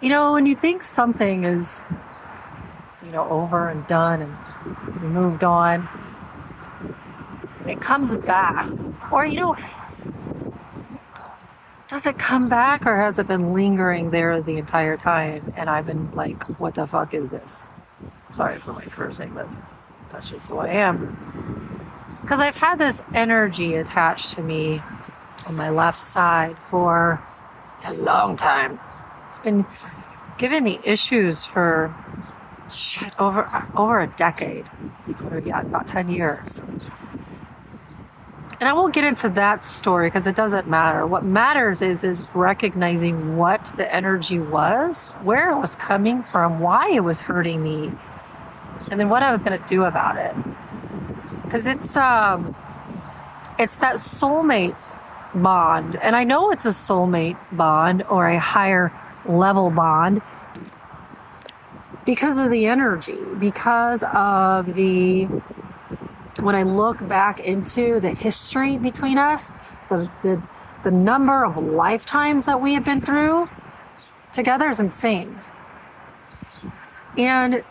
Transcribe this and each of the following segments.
When you think something is, over and done and you moved on, and it comes back, or, does it come back or has it been lingering there the entire time? And I've been like, what the fuck is this? Sorry for my cursing, but that's just who I am. Because I've had this energy attached to me on my left side for a long time. It's been giving me issues for over a decade. Or yeah, about 10 years. And I won't get into that story because it doesn't matter. What matters is recognizing what the energy was, where it was coming from, why it was hurting me, and then what I was going to do about it. Because it's that soulmate bond. And I know it's a soulmate bond or a higher level bond because of the energy, because of when I look back into the history between us, the number of lifetimes that we have been through together is insane. And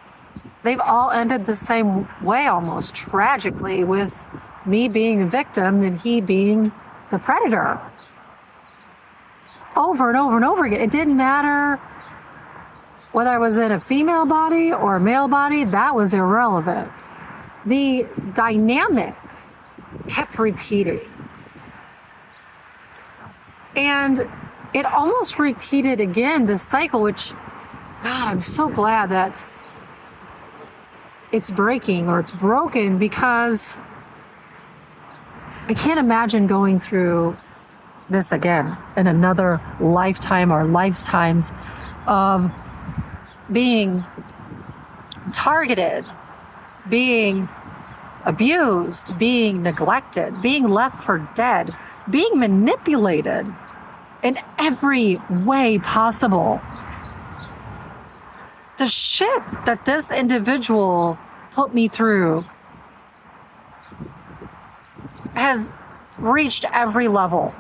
they've all ended the same way, almost tragically, with me being a victim and he being the predator. Over and over and over again. It didn't matter whether I was in a female body or a male body, that was irrelevant. The dynamic kept repeating. And it almost repeated again, this cycle, which, God, I'm so glad that it's breaking or it's broken, because I can't imagine going through this again in another lifetime or lifetimes of being targeted, being abused, being neglected, being left for dead, being manipulated in every way possible. The shit that this individual put me through has reached every level.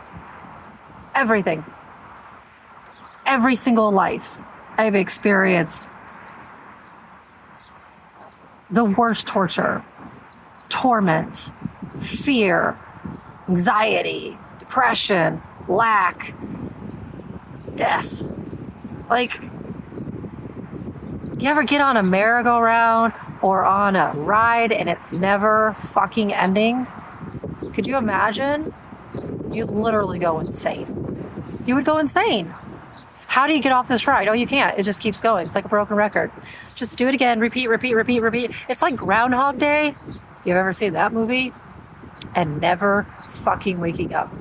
Everything. Every single life I've experienced the worst torture, torment, fear, anxiety, depression, lack, death. Like, you ever get on a merry-go-round or on a ride and it's never fucking ending? Could you imagine? You'd literally go insane. You would go insane. How do you get off this ride? Oh, you can't. It just keeps going. It's like a broken record. Just do it again. Repeat, repeat, repeat, repeat. It's like Groundhog Day. If you've ever seen that movie, and never fucking waking up.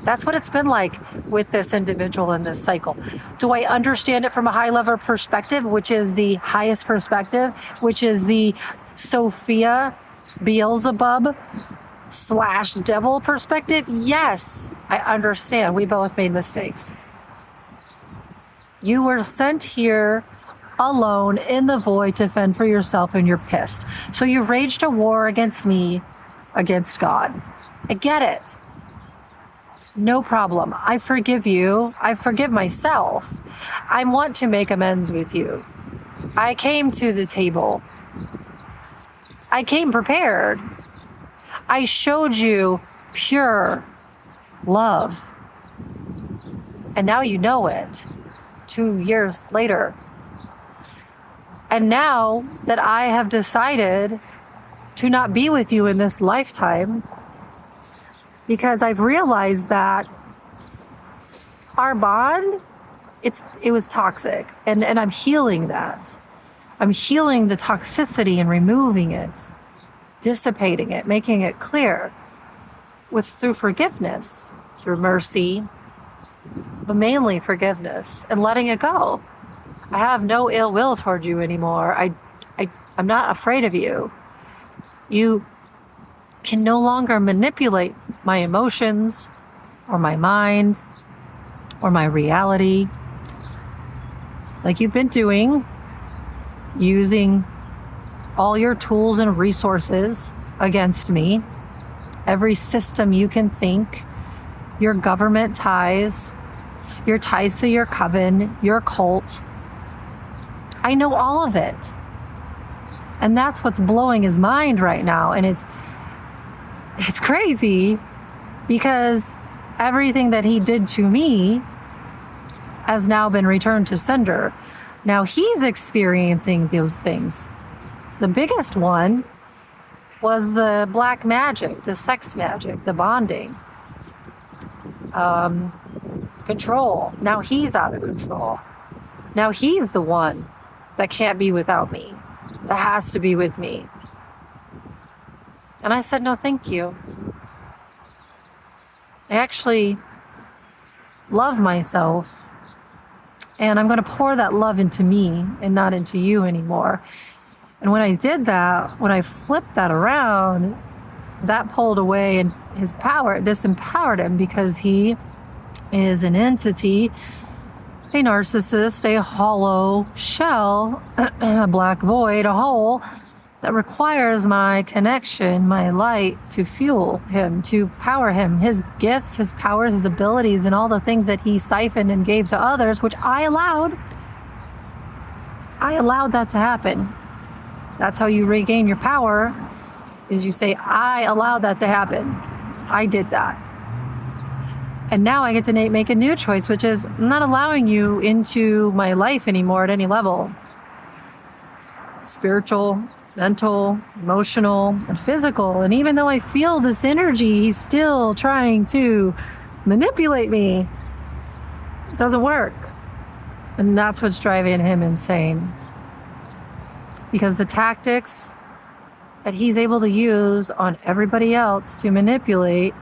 That's what it's been like with this individual in this cycle. Do I understand it from a high level perspective, which is the highest perspective, which is the Sophia Beelzebub / devil perspective? Yes, I understand. We both made mistakes. You were sent here alone in the void to fend for yourself, and you're pissed. So you raged a war against me, against God. I get it. No problem. I forgive you. I forgive myself. I want to make amends with you. I came to the table. I came prepared. I showed you pure love. And now you know it. 2 years later. And now that I have decided to not be with you in this lifetime, because I've realized that our bond, it was toxic, and I'm healing that. I'm healing the toxicity and removing it, dissipating it, making it clear through forgiveness, through mercy, but mainly forgiveness and letting it go. I have no ill will toward you anymore. I'm not afraid of you. You can no longer manipulate my emotions or my mind or my reality like you've been doing, using all your tools and resources against me, every system you can think, your government ties, your ties to your coven, your cult, I know all of it. And that's what's blowing his mind right now. And it's crazy because everything that he did to me has now been returned to sender. Now he's experiencing those things. The biggest one was the black magic, the sex magic, the bonding, control. Now he's out of control. Now he's the one that can't be without me, that has to be with me. And I said, no, thank you. I actually love myself, and I'm going to pour that love into me and not into you anymore. And when I did that, when I flipped that around, that pulled away and his power, it disempowered him, because he is an entity, a narcissist, a hollow shell, a black void, a hole that requires my connection, my light to fuel him, to power him, his gifts, his powers, his abilities, and all the things that he siphoned and gave to others, which I allowed. I allowed that to happen. That's how you regain your power, is you say, I allowed that to happen. I did that. And now I get to make a new choice, which is I'm not allowing you into my life anymore at any level. Spiritual, mental, emotional, and physical. And even though I feel this energy, he's still trying to manipulate me. It doesn't work. And that's what's driving him insane. Because the tactics that he's able to use on everybody else to manipulate,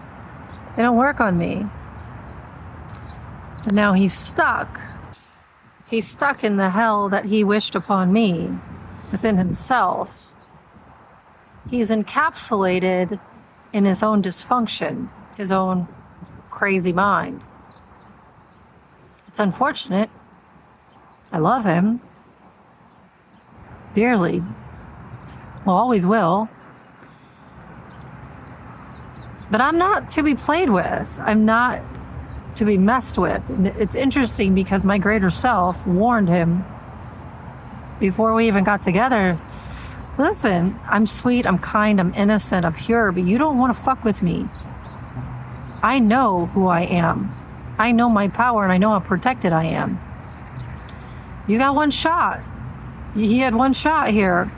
they don't work on me. And now he's stuck. He's stuck in the hell that he wished upon me within himself. He's encapsulated in his own dysfunction, his own crazy mind. It's unfortunate. I love him dearly. Well, always will. But I'm not to be played with. I'm not to be messed with. And it's interesting because my greater self warned him before we even got together. Listen, I'm sweet, I'm kind, I'm innocent, I'm pure, but you don't want to fuck with me. I know who I am. I know my power, and I know how protected I am. You got one shot. He had one shot here.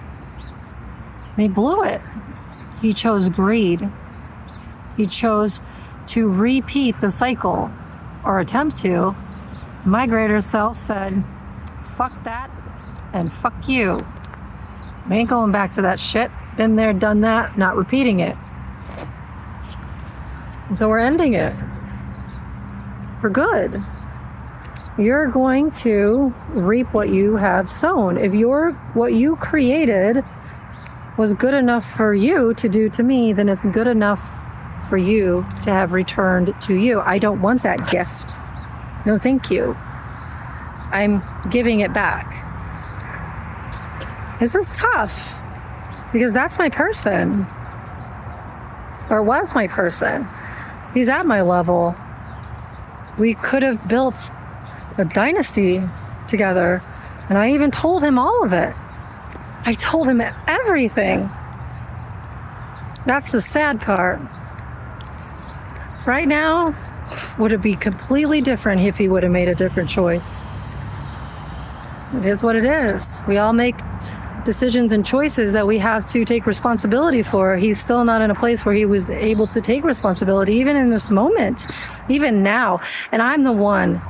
And he blew it. He chose greed. He chose to repeat the cycle, or attempt to. My greater self said, fuck that, and fuck you. We ain't going back to that shit. Been there, done that, not repeating it. And so we're ending it. For good. You're going to reap what you have sown. If what you created was good enough for you to do to me, then it's good enough for you to have returned to you. I don't want that gift. No, thank you. I'm giving it back. This is tough because that's my person, or was my person. He's at my level. We could have built a dynasty together, and I even told him all of it. I told him everything. That's the sad part. Right now, would it be completely different if he would have made a different choice? It is what it is. We all make decisions and choices that we have to take responsibility for. He's still not in a place where he was able to take responsibility, even in this moment, even now. And I'm the one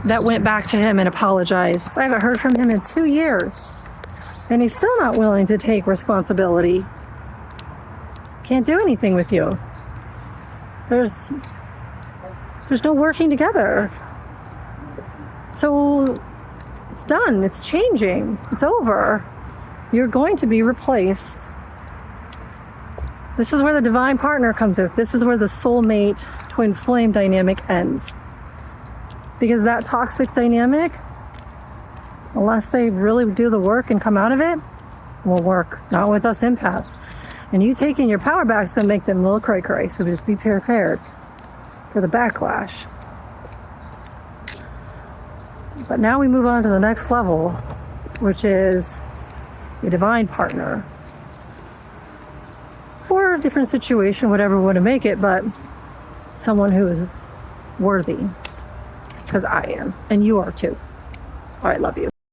that went back to him and apologized. I haven't heard from him in 2 years. And he's still not willing to take responsibility. Can't do anything with you. There's no working together. So it's done. It's changing. It's over. You're going to be replaced. This is where the divine partner comes in. This is where the soulmate twin flame dynamic ends. Because that toxic dynamic, unless they really do the work and come out of it, won't work. Not with us empaths. And you taking your power back is going to make them a little cray-cray. So just be prepared for the backlash. But now we move on to the next level. which is a divine partner or a different situation, whatever we want to make it, but someone who is worthy, because I am, and you are too. All right, love you.